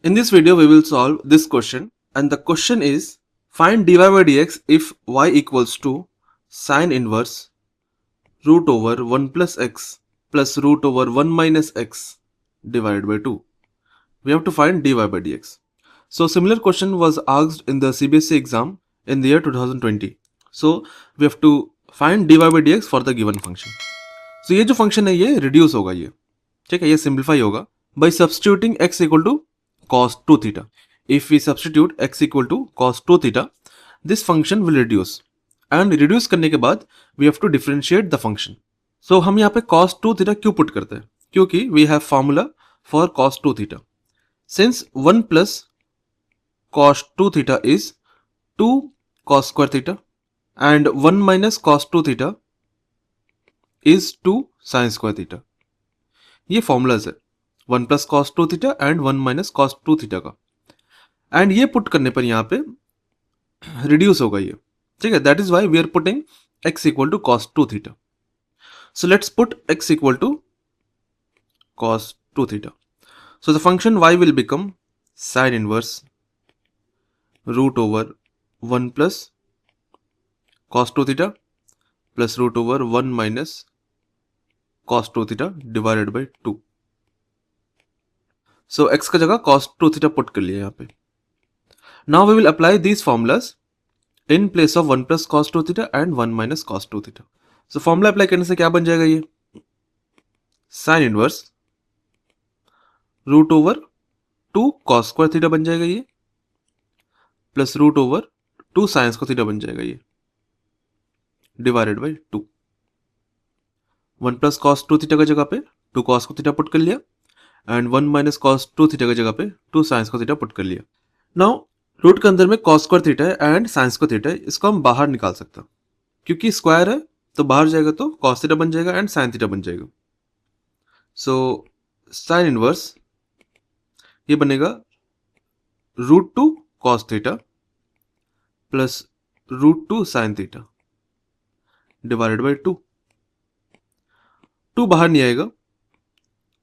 In this video, we will solve this question, and the question is find dy by dx if y equals to sine inverse root over 1 plus x plus root over 1 minus x divided by 2. We have to find dy by dx. So similar question was asked in the CBSE exam in the year 2020. So we have to find dy by dx for the given function. So ये जो function है ये reduce होगा, ये ठीक है, ये simplify होगा by substituting x equal to cos 2 theta. If we substitute x equal to cos 2 theta, this function will reduce. And reduce करने के बाद we have to differentiate the function. So हम यहाँ पे cos 2 theta क्यों put करते हैं? क्योंकि we have formula for cos 2 theta. Since 1 plus cos 2 theta is 2 cos square theta and 1 minus cos 2 theta is 2 sin square theta. ये formulas है 1 plus cos 2 theta and 1 minus cos 2 theta का, and ये put करने पर यहाँ पे reduce होगा ये, ठीक है. That is why we are putting x equal to cos 2 theta. So let's put x equal to cos 2 theta. So the function y will become sine inverse root over 1 plus cos 2 theta plus root over 1 minus cos 2 theta divided by 2. So x का जगह cos 2 theta put कर लिया यहाँ पे. Now we will apply these formulas in place of 1 plus cos 2 theta and 1 minus cos 2 theta. So formula apply करने से क्या बन जाएगा ये sin inverse root over 2 cos square theta बन जाएगा ये plus root over 2 sin square theta बन जाएगा ये divided by 2. 1 plus cos 2 theta का जगह पे 2 cos square theta पुट कर लिया एंड 1 माइनस cos 2 थीटा की जगह पे 2 sin square थीटा पुट कर लिया. नाउ रूट के अंदर में cos स्क्वायर थीटा है एंड sin स्क्वायर थीटा है, इसको हम बाहर निकाल सकते हैं क्योंकि स्क्वायर है तो बाहर जाएगा तो cos थीटा बन जाएगा एंड sin थीटा बन जाएगा. सो sin इनवर्स ये बनेगा root 2 cos theta plus root 2 sin theta divided by 2. 2 बाहर नहीं आएगा,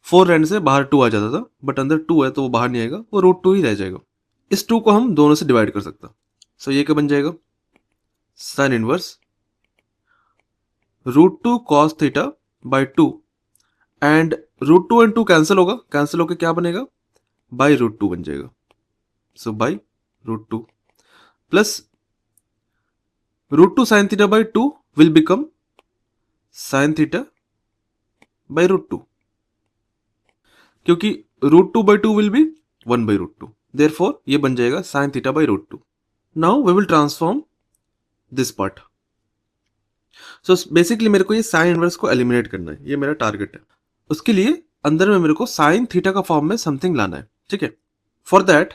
4 रहने से बाहर 2 आ जाता था, बट अंदर 2 है तो वो बाहर नहीं आएगा, वो रूट 2 ही रह जाएगा. इस 2 को हम दोनों से डिवाइड कर सकते हैं. सो ये क्या बन जाएगा sine inverse root 2 cos theta by 2 and root 2 and 2 cancel होगा, कैंसिल होकर क्या बनेगा बाई रूट 2 बन जाएगा. So by root 2 plus root 2 sine theta by 2 will become sine theta by root 2, क्योंकि root 2 by 2 will be 1 by root 2. Therefore ये बन जाएगा sine theta by root 2. Now we will transform this part. So basically मेरे को ये sine inverse को eliminate करना है, ये मेरा टारगेट है. उसके लिए अंदर में मेरे को साइन थीटा का फॉर्म में समथिंग लाना है, ठीक है. फॉर दैट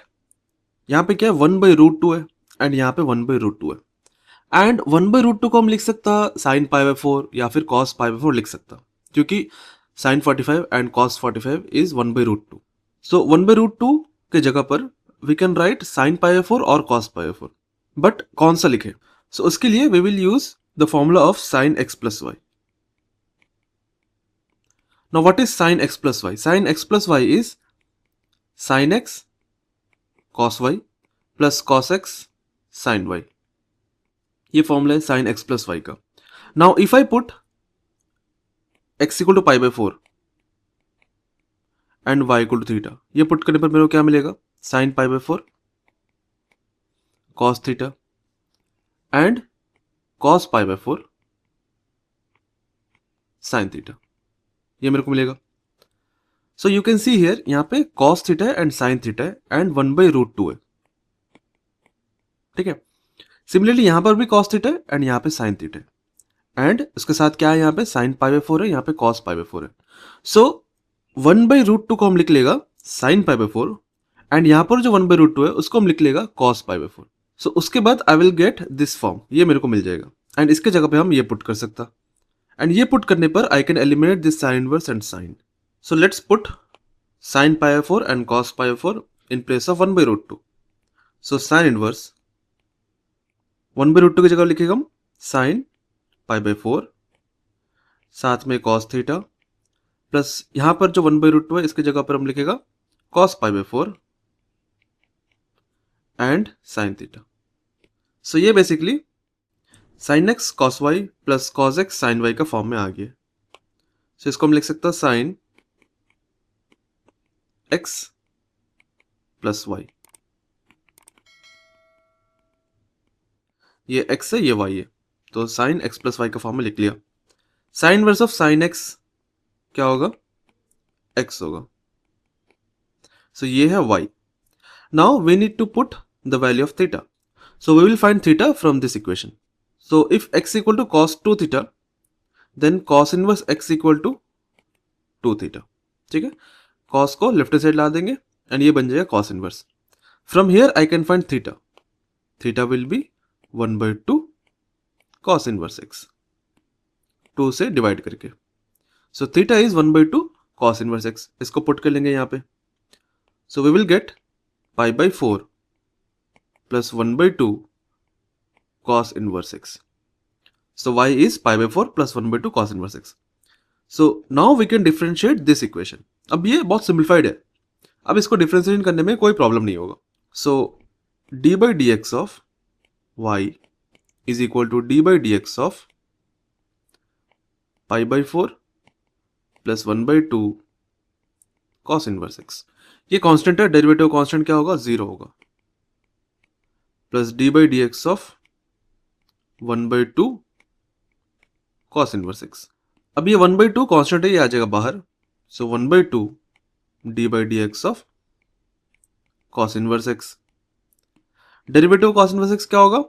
यहाँ पे क्या है 1 बाई रूट 2 है एंड यहाँ पे 1 बाई रूट 2 है, एंड 1 बाई रूट 2 को हम लिख सकता साइन पाई बाई 4 या फिर कॉस पाई बाई 4 लिख सकता, क्योंकि sin 45 and cos 45 is 1 by root 2. So 1 by root 2 के जगह पर we can write sin pi by 4 और cos pi by 4. But कौन सा लिखे? So उसके लिए we will use the formula of sin x plus y. Now what is sin x plus y? Sin x plus y is sin x cos y plus cos x sin y. ये formula है sin x plus y का. Now if I put x equal to pi by 4 and y equal to theta, ये put करने पर मेरे को क्या मिलेगा sine pi by 4 cos theta and cos pi by 4 sin theta, ये मेरे को मिलेगा. So you can see here यहाँ पे cos थीटा है एंड sin थीटा है एंड 1 बाई रूट 2 है, ठीक है. सिमिलरली यहाँ पर भी cos थीटा है एंड यहाँ पे sin थीटा है एंड उसके साथ क्या है यहाँ पे साइन पाई बाई 4 है, यहाँ पे cos पाई बाई 4 है. सो 1 बाई रूट 2 को हम लिख लेगा साइन पाई बाई 4 एंड यहाँ पर जो 1 बाई रूट 2 है उसको हम लिख लेगा cos पाई बाई 4. सो उसके बाद I will get this form, ये मेरे को मिल जाएगा एंड इसके जगह पे हम ये पुट कर सकता, एंड ये पुट करने पर I can eliminate this sine inverse and sine. So let's put sine pi by 4 and cos pi by 4 in place of 1 by root 2. So sine inverse 1 by root 2 की जगह लिखेगा हम sign pi by 4 साथ में cos theta plus यहाँ पर जो 1 by root 2 है इसकी जगह पर हम लिखेगा cos pi by 4 and sine theta. So ये basically sine x cos y plus cos x sine y का फॉर्म में आ गया। सो इसको हम लिख सकते हैं साइन एक्स प्लस वाई। ये x है, ये y है, तो साइन x प्लस वाई का फॉर्म में लिख लिया। Sine inverse of sine x क्या होगा? x होगा। सो ये है y। Now we need to put the value of theta. So we will find theta from this equation. So if x equal to cos 2 theta, then cos inverse x equal to 2 theta. ठीक है, cos को left side ला देंगे and ये बन जाएगा cos inverse. From here I can find theta. Theta will be 1/2 cos inverse x, 2 से divide करके। So theta is 1/2 cos inverse x। इसको पुट कर लेंगे यहाँ पे। So we will get pi by 4 plus 1/2 cos inverse x। So y is pi by 4 plus 1/2 cos inverse x। So now we can differentiate this equation. अब ये बहुत simplified है, अब इसको डिफरेंशिएट करने में कोई प्रॉब्लम नहीं होगा। So d by d x of y is equal to d by d x of pi by 4 plus 1/2 cos inverse x। ये कांस्टेंट है, डेरिवेटिव कांस्टेंट क्या होगा? 0 होगा। Plus d by d x of 1/2 cos inverse x। अब ये 1/2 constant है, ये आ जाएगा बाहर। So 1/2 d by d x of cos inverse x। Derivative cos inverse x क्या होगा?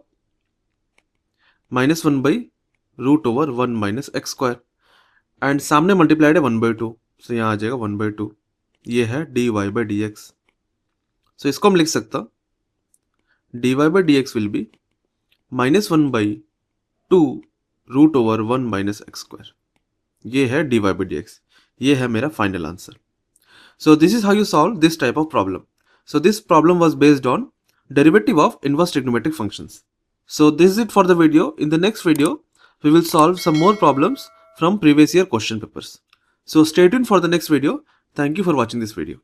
-1 by root over 1 minus x square, and सामने मल्टीप्लाइड है 1/2, सो यहाँ आ जाएगा 1/2। ये है d y by d x. So इसको हम लिख सकता d y by d x will be -1 by 2 root over 1 minus x square. ये है d y by d x. ये है मेरा final answer. So this is how you solve this type of problem. So this problem was based on derivative of inverse trigonometric functions. So this is it for the video. In the next video, we will solve some more problems from previous year question papers. So stay tuned for the next video. Thank you for watching this video.